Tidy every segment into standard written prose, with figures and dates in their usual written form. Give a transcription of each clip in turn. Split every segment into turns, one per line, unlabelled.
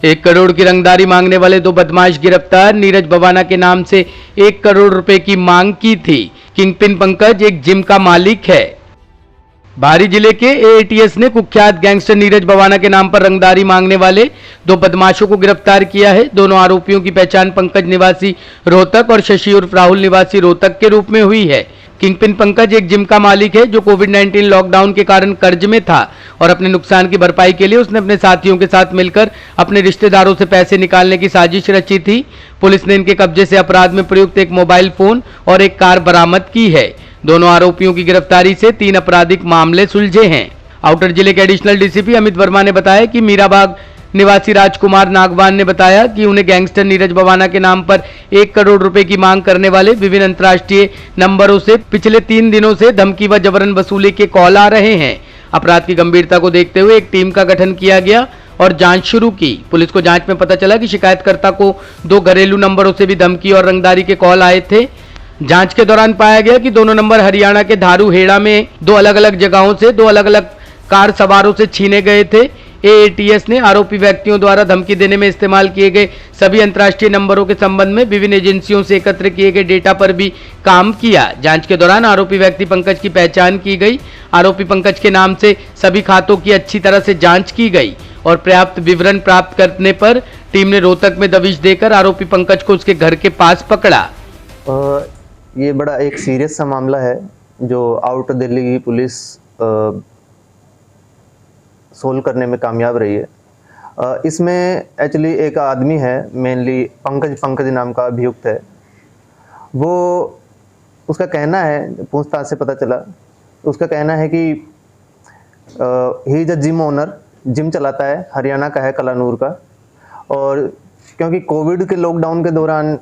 1 करोड़ की रंगदारी मांगने वाले 2 बदमाश गिरफ्तार। नीरज भवाना के नाम से 1 करोड़ रुपए की मांग की थी। किंगपिन पंकज एक जिम का मालिक है। भारी जिले के एएटीएस ने कुख्यात गैंगस्टर नीरज भवाना के नाम पर रंगदारी मांगने वाले 2 बदमाशों को गिरफ्तार किया है। दोनों आरोपियों की पहचान पंकज निवासी रोहतक और शशि उर्फ राहुल निवासी रोहतक के रूप में हुई है। किंगपिन पंकज एक जिम का मालिक है जो कोविड-19 लॉकडाउन के कारण कर्ज में था और अपने नुकसान की भरपाई के लिए उसने अपने साथियों के साथ मिलकर अपने रिश्तेदारों से पैसे निकालने की साजिश रची थी। पुलिस ने इनके कब्जे से अपराध में प्रयुक्त एक मोबाइल फोन और एक कार बरामद की है। दोनों आरोपियों की गिरफ्तारी से 3 आपराधिक मामले सुलझे हैं। आउटर जिले के एडिशनल डीसीपी अमित वर्मा ने बताया कि मीराबाग निवासी राजकुमार नागवान ने बताया कि उन्हें गैंगस्टर नीरज भवाना के नाम पर 1 करोड़ रुपए की मांग करने वाले विभिन्न अंतर्राष्ट्रीय नंबरों से पिछले 3 दिनों से धमकी व जबरन वसूली के कॉल आ रहे हैं। अपराध की गंभीरता को देखते हुए एक टीम का गठन किया गया और जांच शुरू की। पुलिस को जांच में पता चला कि शिकायतकर्ता को 2 घरेलू नंबरों से भी धमकी और रंगदारी के कॉल आए थे। जांच के दौरान पाया गया कि दोनों नंबर हरियाणा के धारूहेड़ा में 2 अलग अलग जगहों से 2 अलग अलग कार सवारों से छीने गए थे। एएटीएस ने आरोपी व्यक्तियों द्वारा धमकी देने में इस्तेमाल किए गए सभी अंतर्राष्ट्रीय नंबरों के संबंध में विभिन्न एजेंसियों से एकत्र किए गए डेटा पर भी काम किया। जांच के दौरान आरोपी व्यक्ति पंकज की पहचान की गई। आरोपी पंकज के नाम से सभी खातों की अच्छी तरह से जांच की गई और पर्याप्त विवरण प्राप्त करने पर टीम ने रोहतक में दबिश देकर आरोपी पंकज को उसके घर के पास पकड़ा।
ये बड़ा एक सीरियस सा मामला है जो आउटर दिल्ली की पुलिस सोल्व करने में कामयाब रही है। इसमें एक्चुअली एक आदमी है, मेनली पंकज नाम का अभियुक्त है। वो उसका कहना है, पूछताछ से पता चला, उसका कहना है कि he is a gym owner, gym चलाता है, हरियाणा का है, कलानूर का। और क्योंकि कोविड के लॉकडाउन के दौरान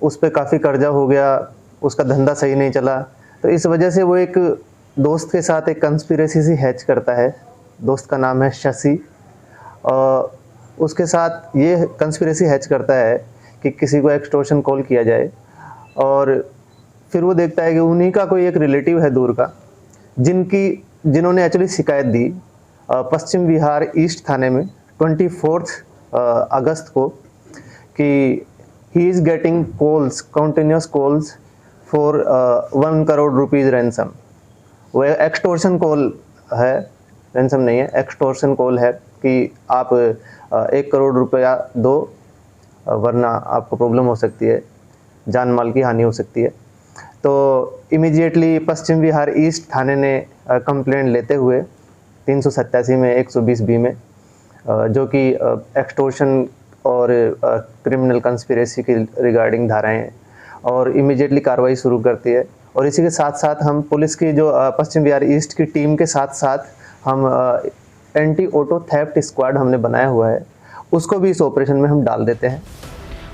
उस पर काफ़ी कर्जा हो गया, उसका धंधा सही नहीं चला, तो इस वजह से वो एक दोस्त के साथ एक कंस्पिरेसी सी हैच करता है। दोस्त का नाम है शशि। उसके साथ ये कंस्पिरेसी हैच करता है कि किसी को एक्सटॉर्शन कॉल किया जाए और फिर वो देखता है कि उन्हीं का कोई एक रिलेटिव है दूर का जिन्होंने एक्चुअली शिकायत दी पश्चिम विहार ईस्ट थाने में 24 अगस्त को कि he is getting calls, continuous calls for 1 crore rupees ransom. वो एक्सटॉर्शन कॉल है, रैंसम नहीं है, एक्सटॉर्शन कॉल है कि आप 1 करोड़ रुपया दो वरना आपको प्रॉब्लम हो सकती है, जान माल की हानि हो सकती है। तो इमीडिएटली पश्चिम विहार ईस्ट थाने ने कंप्लेंट लेते हुए 387 में 120B में जो कि एक्सटॉर्शन और क्रिमिनल कंस्पिरेसी की रिगार्डिंग धाराएं हैं, और इमीडिएटली कार्रवाई शुरू करती है। और इसी के साथ साथ हम पुलिस की जो पश्चिम विहार ईस्ट की टीम के साथ साथ हम एंटी ऑटो थेफ्ट स्क्वाड हमने बनाया हुआ है, उसको भी इस ऑपरेशन में हम डाल देते हैं।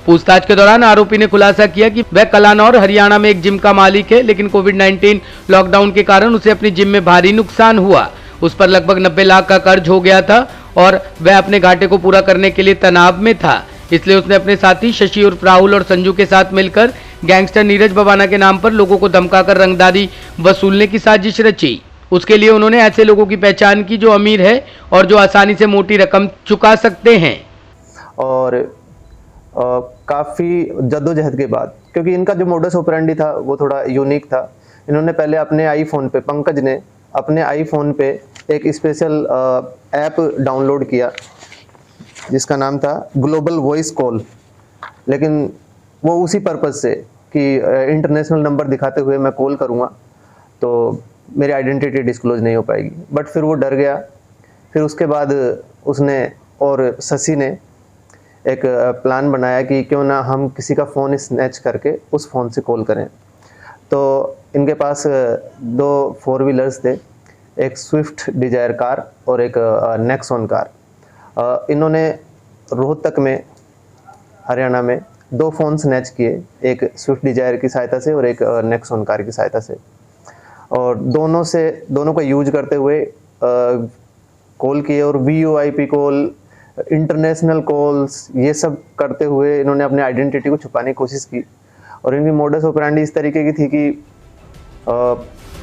पूछताछ के दौरान आरोपी ने खुलासा किया कि वह कलानौर हरियाणा में एक जिम का मालिक है, लेकिन कोविड-19 लॉकडाउन के कारण उसे अपनी जिम में भारी नुकसान हुआ। उस पर लगभग 90 लाख का कर्ज हो गया था और वह अपने घाटे को पूरा करने के लिए तनाव में था। इसलिए उसने अपने साथी शशि उर्फ राहुल और संजू के साथ मिलकर गैंगस्टर नीरज भवाना के नाम पर लोगों को धमकाकर रंगदारी वसूलने की साजिश रची। उसके लिए उन्होंने ऐसे लोगों की पहचान की जो अमीर है और जो आसानी से मोटी रकम चुका सकते हैं।
और काफ़ी जद्दोजहद के बाद, क्योंकि इनका जो मोडस ऑपरेंडी था वो थोड़ा यूनिक था, इन्होंने पहले अपने आईफोन पे, पंकज ने अपने आईफोन पे एक स्पेशल ऐप डाउनलोड किया जिसका नाम था ग्लोबल वॉइस कॉल। लेकिन वो उसी पर्पज़ से कि इंटरनेशनल नंबर दिखाते हुए मैं कॉल करूँगा तो मेरी आइडेंटिटी डिस्क्लोज नहीं हो पाएगी। बट फिर वो डर गया। फिर उसके बाद उसने और शशि ने एक प्लान बनाया कि क्यों ना हम किसी का फ़ोन स्नैच करके उस फ़ोन से कॉल करें। तो इनके पास 2 4 व्हीलर्स थे, एक स्विफ्ट डिजायर कार और एक नेक्सॉन कार। इन्होंने रोहतक में, हरियाणा में 2 फ़ोन स्नैच किए, एक स्विफ्ट डिजायर की सहायता से और एक नेक्सॉन कार की सहायता से, और दोनों को यूज करते हुए कॉल किए और VoIP कॉल, इंटरनेशनल कॉल्स, ये सब करते हुए इन्होंने अपने आइडेंटिटी को छुपाने की कोशिश की। और इनकी मोडस ऑपरेंडी इस तरीके की थी कि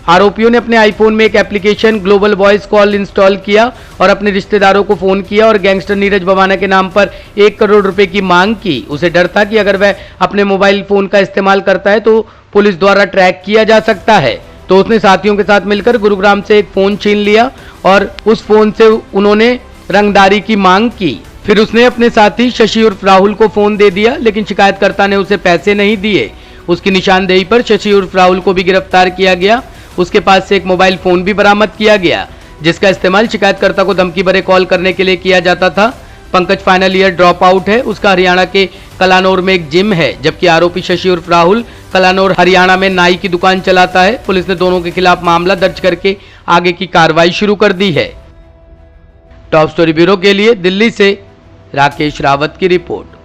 आरोपियों ने अपने आईफोन में एक application global voice call install किया और अपने रिश्तेदारों को फोन किया और गैंगस्टर नीरज बवाना के नाम पर 1 करोड़ रुपए की मांग की। उसे डर था कि अगर वह अपने मोबाइल फोन का इस्तेमाल करता है तो पुलिस द्वारा ट्रैक किया जा सकता है, तो उसने साथियों के साथ मिलकर गुरुग्राम से एक फोन छीन लिया और उस फोन से उन्होंने रंगदारी की मांग की। फिर उसने अपने साथी शशि उर्फ राहुल को फोन दे दिया, लेकिन शिकायतकर्ता ने उसे पैसे नहीं दिए। उसकी निशानदेही पर शशि उर्फ राहुल को भी गिरफ्तार किया गया। उसके पास से एक मोबाइल फोन भी बरामद किया गया, जिसका इस्तेमाल शिकायतकर्ता को धमकी भरे कॉल करने के लिए किया जाता था। Pankaj final year drop out है। उसका हरियाणा के कलानौर में एक जिम है, जबकि आरोपी शशि उर्फ राहुल कलानौर हरियाणा में नाई की दुकान चलाता है। पुलिस ने दोनों के खिलाफ मामला दर्ज करके आगे की कार्रवाई शुरू कर दी है। टॉप स्टोरी ब्यूरो के लिए दिल्ली से राकेश रावत की रिपोर्ट।